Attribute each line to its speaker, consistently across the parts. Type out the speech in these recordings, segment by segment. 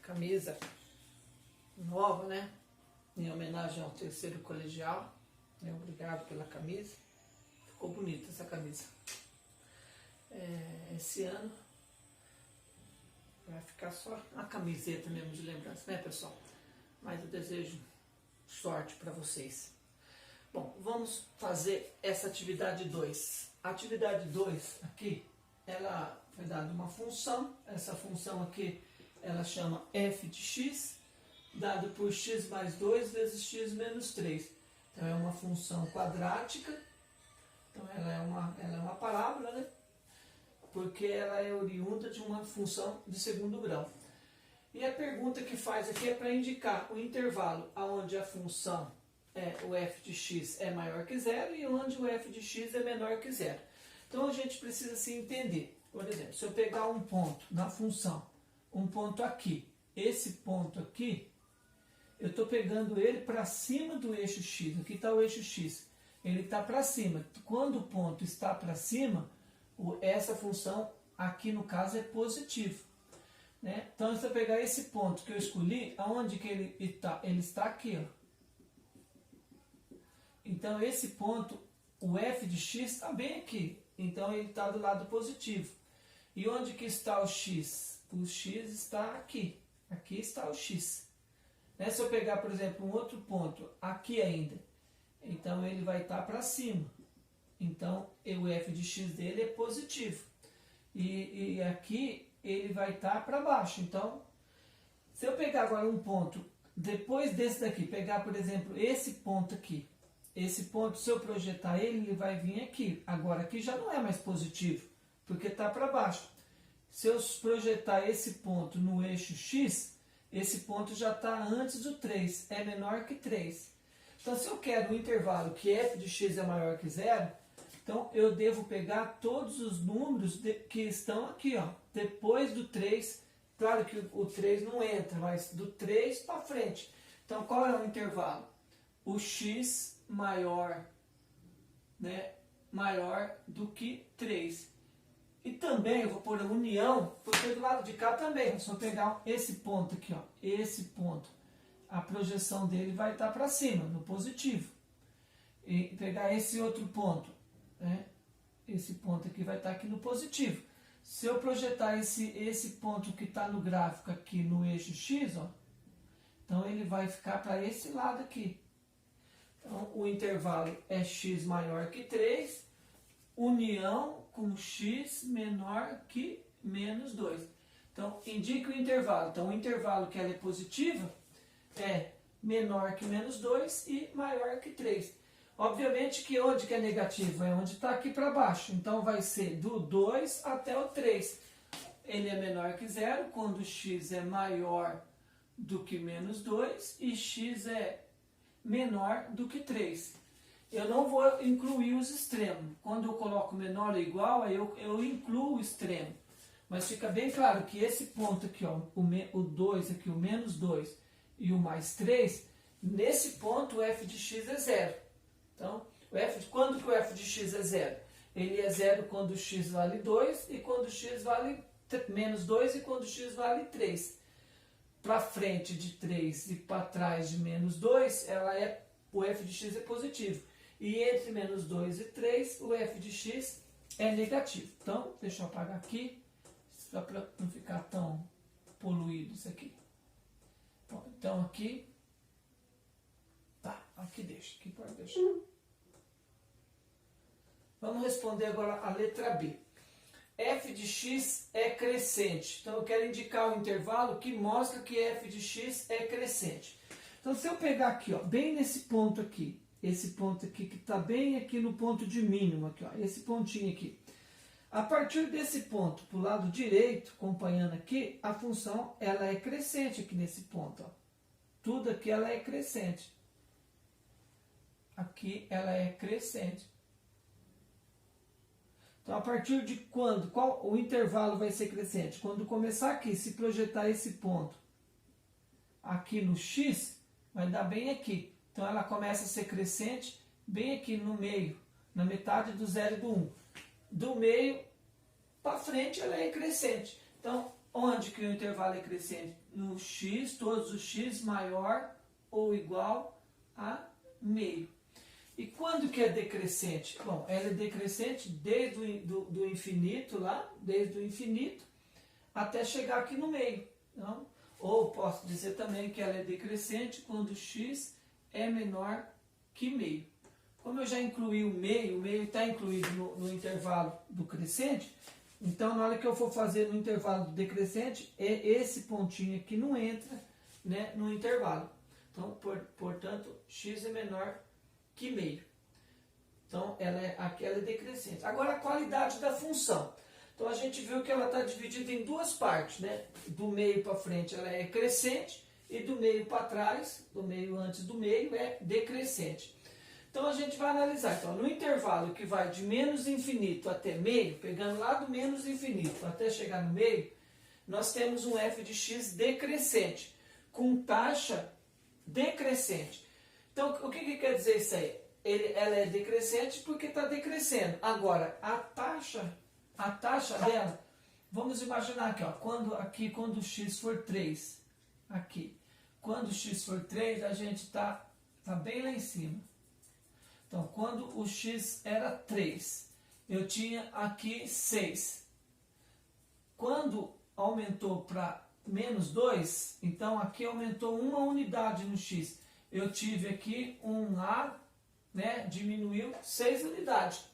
Speaker 1: camisa nova, né? Em homenagem ao terceiro colegial. Obrigado pela camisa. Ficou bonita essa camisa. Esse ano vai ficar só a camiseta mesmo de lembrança, né, pessoal? Mas eu desejo sorte para vocês. Bom, vamos fazer essa atividade 2. A atividade 2 aqui, ela foi dada uma função. Essa função aqui, ela chama f de x, dado por x mais 2 vezes x menos 3. Então é uma função quadrática. Então ela é uma parábola, né? Porque ela é oriunda de uma função de segundo grau. E a pergunta que faz aqui é para indicar o intervalo onde a função, o f de x é maior que zero e onde o f de x é menor que zero. Então a gente precisa se entender. Por exemplo, se eu pegar um ponto na função, um ponto aqui, esse ponto aqui, eu estou pegando ele para cima do eixo x. Aqui está o eixo x. Ele está para cima. Quando o ponto está para cima, essa função aqui no caso é positivo, né? Então se eu pegar esse ponto que eu escolhi, aonde que ele está? Ele está aqui, ó. Então esse ponto, o f de x está bem aqui, então ele está do lado positivo. E onde que está o x? O x está aqui, aqui está o x, né? Se eu pegar, por exemplo, um outro ponto aqui ainda, então ele vai estar para cima. Então, o f de x dele é positivo. E aqui ele vai estar para baixo. Então, se eu pegar agora um ponto, depois desse daqui, pegar, por exemplo, esse ponto aqui. Esse ponto, se eu projetar ele vai vir aqui. Agora, aqui já não é mais positivo, porque está para baixo. Se eu projetar esse ponto no eixo x, esse ponto já está antes do 3, é menor que 3. Então, se eu quero um intervalo que f de x é maior que zero, então eu devo pegar todos os números que estão aqui, ó, depois do 3. Claro que o 3 não entra, mas do 3 para frente. Então, qual é o intervalo? O x maior, né, maior do que 3. E também eu vou pôr a união, porque do lado de cá também, é só pegar esse ponto aqui, ó, esse ponto. A projeção dele vai estar para cima, no positivo. E pegar esse outro ponto, né? Esse ponto aqui vai estar aqui no positivo. Se eu projetar esse ponto que está no gráfico aqui no eixo x, ó, então ele vai ficar para esse lado aqui. Então o intervalo é x maior que 3, união com x menor que menos 2. Então indique o intervalo. Então o intervalo que ela é positiva é menor que menos 2 e maior que 3. Obviamente que onde que é negativo? É onde está aqui para baixo. Então vai ser do 2 até o 3. Ele é menor que zero quando x é maior do que menos 2 e x é menor do que 3. Eu não vou incluir os extremos. Quando eu coloco menor ou igual, aí eu incluo o extremo. Mas fica bem claro que esse ponto aqui, ó, o 2 aqui, o menos 2 e o mais 3, nesse ponto o f de x é zero. Então, quando que o f de x é zero? Ele é zero quando o x vale 2 e quando o x vale menos 2 e quando o x vale 3. Para frente de 3 e para trás de menos 2, o f de x é positivo. E entre menos 2 e 3, o f de x é negativo. Então, deixa eu apagar aqui, só para não ficar tão poluído isso aqui. Bom, então aqui, tá, aqui deixa, aqui pode deixar. Vamos responder agora a letra B. F de x é crescente. Então eu quero indicar o intervalo que mostra que f de x é crescente. Então se eu pegar aqui, ó, bem nesse ponto aqui, esse ponto aqui que está bem aqui no ponto de mínimo, aqui, ó, esse pontinho aqui. A partir desse ponto, para o lado direito, acompanhando aqui, a função ela é crescente aqui nesse ponto. Ó. Tudo aqui ela é crescente. Aqui ela é crescente. Então, a partir de quando? Qual o intervalo vai ser crescente? Quando começar aqui, se projetar esse ponto aqui no x, vai dar bem aqui. Então, ela começa a ser crescente bem aqui no meio, na metade do 0 e do 1. Do meio para frente, ela é crescente. Então, Onde que o intervalo é crescente? No x, todos os x maior ou igual a meio. E quando que é decrescente? Bom, ela é decrescente desde do infinito lá, desde o infinito, até chegar aqui no meio. Não? Ou posso dizer também que ela é decrescente quando x é menor que meio. Como eu já incluí o meio está incluído no intervalo do crescente, então na hora que eu for fazer no intervalo do decrescente, esse pontinho aqui não entra, né, no intervalo. Então, portanto, x é menor que meio. Então, aqui ela é decrescente. Agora, a qualidade da função. Então, a gente viu que ela está dividida em duas partes, né? Do meio para frente ela é crescente e do meio para trás, do meio antes do meio, é decrescente. Então, a gente vai analisar. Então, no intervalo que vai de menos infinito até meio, pegando lá do menos infinito até chegar no meio, nós temos um f de x decrescente, com taxa decrescente. Então, o que quer dizer isso aí? Ela é decrescente porque está decrescendo. Agora, a taxa dela, vamos imaginar aqui, ó, quando o x for 3, aqui, quando o x for 3, a gente tá bem lá em cima. Então, quando o x era 3, eu tinha aqui 6. Quando aumentou para menos 2, então aqui aumentou uma unidade no x. Eu tive aqui um A, né, diminuiu 6 unidades.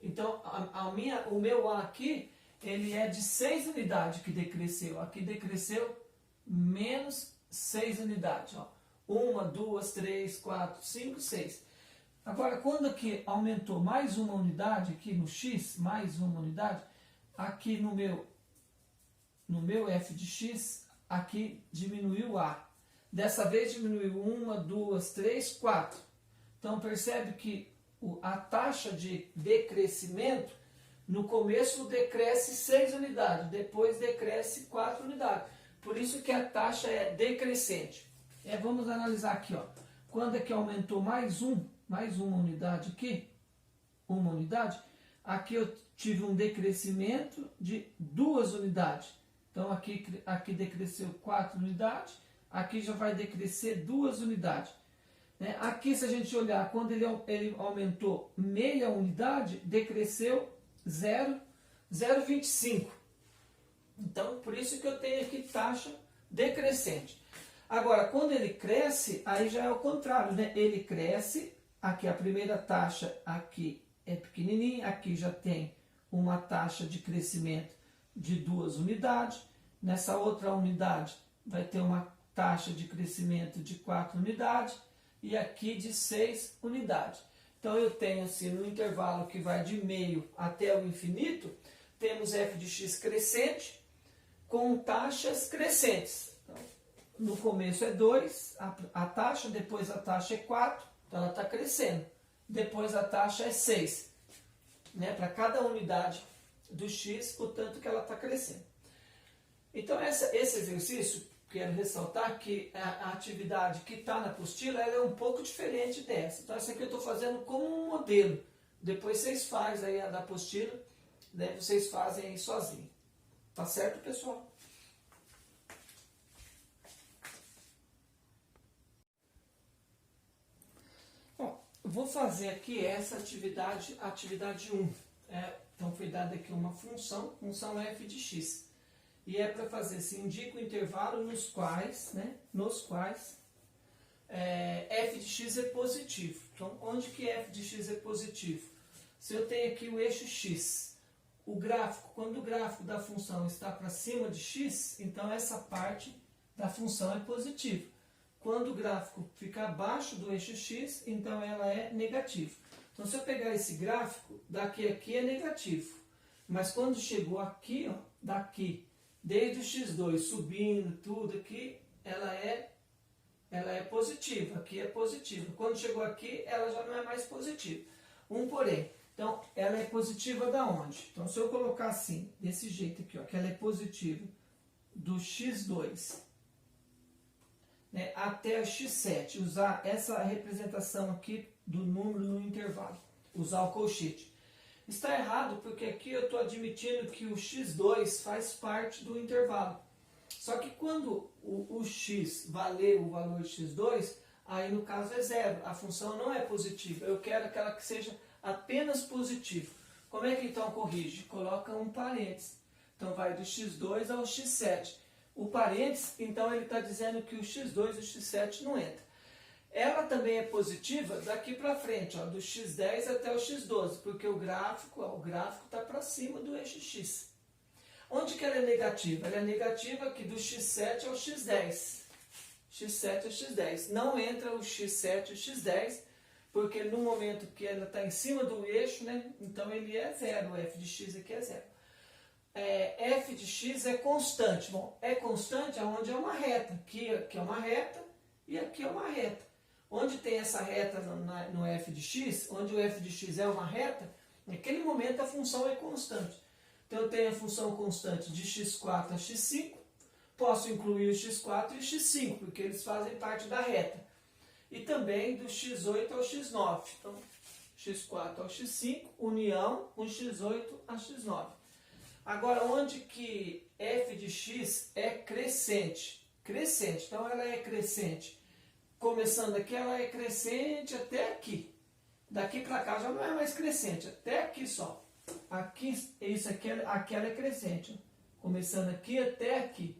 Speaker 1: Então, o meu A aqui, ele é de 6 unidades que decresceu. Aqui decresceu menos 6 unidades. Ó. 1, 2, 3, 4, 5, 6. Agora, quando aqui aumentou mais uma unidade, aqui no x, mais uma unidade, aqui no meu f de x, aqui diminuiu A. Dessa vez diminuiu 1, 2, 3, 4. Então, percebe que a taxa de decrescimento, no começo decresce 6 unidades, depois decresce 4 unidades. Por isso que a taxa é decrescente. Vamos analisar aqui, ó. Quando é que aumentou mais uma unidade aqui, uma unidade, aqui eu tive um decrescimento de 2 unidades. Então aqui decresceu 4 unidades, aqui já vai decrescer 2 unidades. Aqui, se a gente olhar, quando ele aumentou meia unidade, decresceu 0,25. Então, por isso que eu tenho aqui taxa decrescente. Agora, quando ele cresce, aí já é o contrário, né? Ele cresce, aqui a primeira taxa aqui é pequenininha, aqui já tem uma taxa de crescimento de 2 unidades. Nessa outra unidade vai ter uma taxa de crescimento de 4 unidades. E aqui de 6 unidades. Então, eu tenho assim, no intervalo que vai de meio até o infinito, temos f de x crescente com taxas crescentes. Então, no começo é 2, a taxa, depois a taxa é 4, então ela está crescendo. Depois a taxa é 6. Né? Para cada unidade do x, o tanto que ela está crescendo. Então, esse exercício, quero ressaltar que a atividade que está na apostila ela é um pouco diferente dessa. Então, essa aqui eu estou fazendo como um modelo. Depois vocês fazem aí a da apostila, né? Vocês fazem aí sozinho. Tá certo, pessoal? Bom, eu vou fazer aqui essa atividade 1. Então, foi dada aqui uma função f de x. E é para fazer, se indica o intervalo nos quais f de x é positivo. Então, onde que f de x é positivo? Se eu tenho aqui o eixo x, quando o gráfico da função está para cima de x, então essa parte da função é positiva. Quando o gráfico fica abaixo do eixo x, então ela é negativa. Então, se eu pegar esse gráfico, daqui a aqui é negativo. Mas quando chegou aqui, ó, daqui, desde o x2 subindo, tudo aqui, ela é positiva. Aqui é positiva. Quando chegou aqui, ela já não é mais positiva. Porém. Então, ela é positiva da onde? Então, se eu colocar assim, desse jeito aqui, ó, que ela é positiva do x2, né, até o x7, usar essa representação aqui do número no intervalo, usar o colchete. Está errado porque aqui eu estou admitindo que o x2 faz parte do intervalo. Só que quando o x valer o valor de x2, aí no caso é zero. A função não é positiva. Eu quero que ela seja apenas positiva. Como é que então corrige? Coloca um parênteses. Então vai do x2 ao x7. O parênteses, então ele está dizendo que o x2 e o x7 não entram. Ela também é positiva daqui para frente, ó, do x10 até o x12, porque o gráfico está para cima do eixo x. Onde que ela é negativa? Ela é negativa aqui do x7 ao x10. x7 ao x10. Não entra o x7 e o x10, porque no momento que ela está em cima do eixo, né, então ele é zero, o f de x aqui é zero. F de x é constante. Bom, é constante onde é uma reta. Aqui é uma reta e aqui é uma reta. Onde tem essa reta no f de x, onde o f de x é uma reta, naquele momento a função é constante. Então eu tenho a função constante de x4 a x5, posso incluir o x4 e o x5, porque eles fazem parte da reta. E também do x8 ao x9. Então, x4 ao x5, união, um x8 a x9. Agora, onde que f de x é crescente? Crescente, então ela é crescente. Começando aqui, ela é crescente até aqui. Daqui para cá já não é mais crescente, até aqui só. Aqui, isso aqui ela é crescente. Começando aqui até aqui.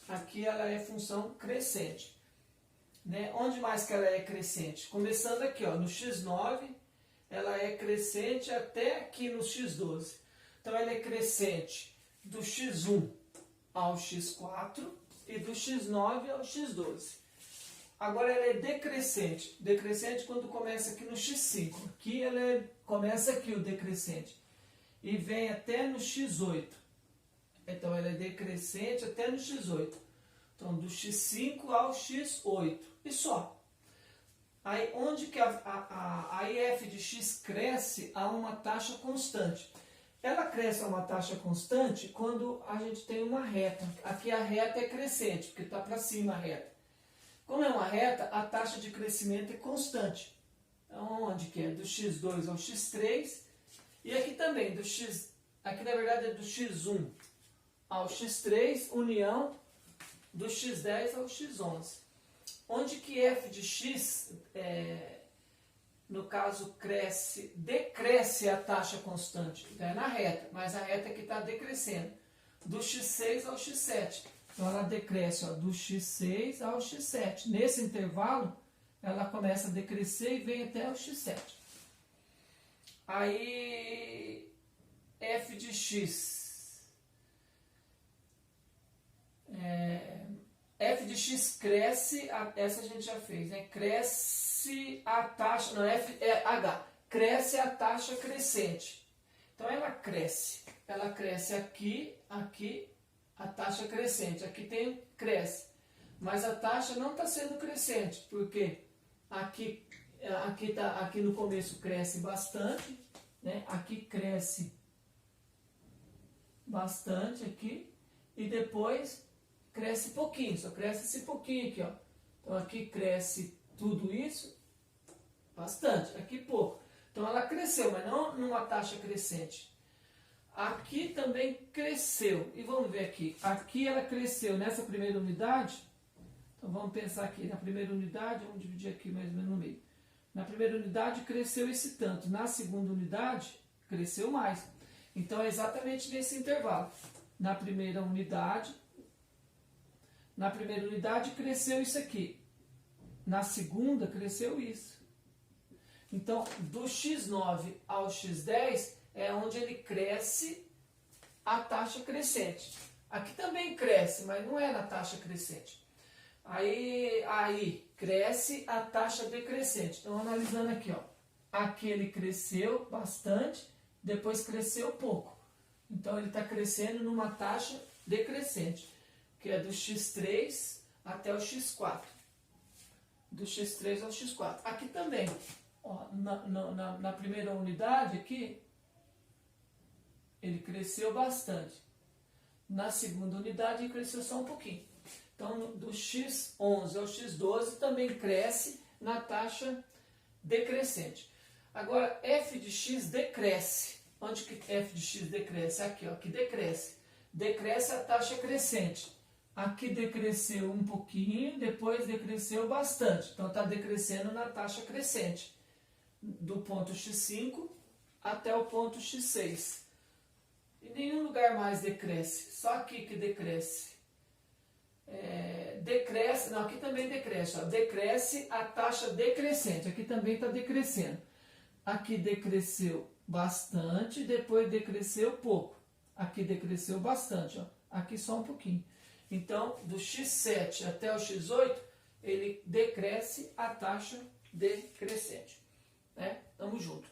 Speaker 1: Aqui ela é função crescente. Né? Onde mais que ela é crescente? Começando aqui, ó, no x9, ela é crescente até aqui no x12. Então ela é crescente do x1 ao x4 e do x9 ao x12. Agora ela é decrescente. Decrescente quando começa aqui no x5. Aqui ela começa aqui o decrescente. E vem até no x8. Então ela é decrescente até no x8. Então do x5 ao x8. E só. Aí onde que a f de x cresce a uma taxa constante? Ela cresce a uma taxa constante quando a gente tem uma reta. Aqui a reta é crescente, porque está para cima a reta. Como é uma reta, a taxa de crescimento é constante. Então, onde que é? Do x2 ao x3. E aqui também, aqui na verdade é do x1 ao x3, união do x10 ao x11. Onde que f de x, no caso, decresce a taxa constante. É na reta, mas a reta aqui está decrescendo. Do x6 ao x7. Então ela decresce, ó, do x6 ao x7. Nesse intervalo, ela começa a decrescer e vem até o x7. Aí, f de x. F de x cresce, essa a gente já fez, né? Cresce a taxa, não, F é H. Cresce a taxa crescente. Então ela cresce aqui, aqui, a taxa crescente. Aqui cresce. Mas a taxa não está sendo crescente, porque aqui no começo cresce bastante, né? Aqui cresce bastante, aqui, e depois cresce pouquinho, só cresce esse pouquinho aqui, ó. Então aqui cresce tudo isso, bastante, aqui pouco. Então ela cresceu, mas não numa taxa crescente. Aqui também cresceu. E vamos ver aqui. Aqui ela cresceu nessa primeira unidade. Então vamos pensar aqui. Na primeira unidade, vamos dividir aqui mais ou menos no meio. Na primeira unidade cresceu esse tanto. Na segunda unidade, cresceu mais. Então é exatamente nesse intervalo. Na primeira unidade cresceu isso aqui. Na segunda cresceu isso. Então, do x9 ao x10 é onde ele cresce a taxa crescente. Aqui também cresce, mas não é na taxa crescente. Aí cresce a taxa decrescente. Então, analisando aqui, ó. Aqui ele cresceu bastante, depois cresceu pouco. Então, ele está crescendo numa taxa decrescente, que é do x3 até o x4. Do x3 ao x4. Aqui também, ó, na primeira unidade aqui, ele cresceu bastante. Na segunda unidade, ele cresceu só um pouquinho. Então, do x11 ao x12 também cresce na taxa decrescente. Agora, f de x decresce. Onde que f de x decresce? Aqui, ó, que decresce. Decresce a taxa crescente. Aqui decresceu um pouquinho, depois decresceu bastante. Então, está decrescendo na taxa crescente. Do ponto x5 até o ponto x6. Em nenhum lugar mais decresce. Só aqui que decresce. Decresce, não, aqui também decresce. Ó, decresce a taxa decrescente. Aqui também está decrescendo. Aqui decresceu bastante, depois decresceu pouco. Aqui decresceu bastante, ó. Aqui só um pouquinho. Então, do x7 até o x8, ele decresce a taxa decrescente. Né? Tamo junto.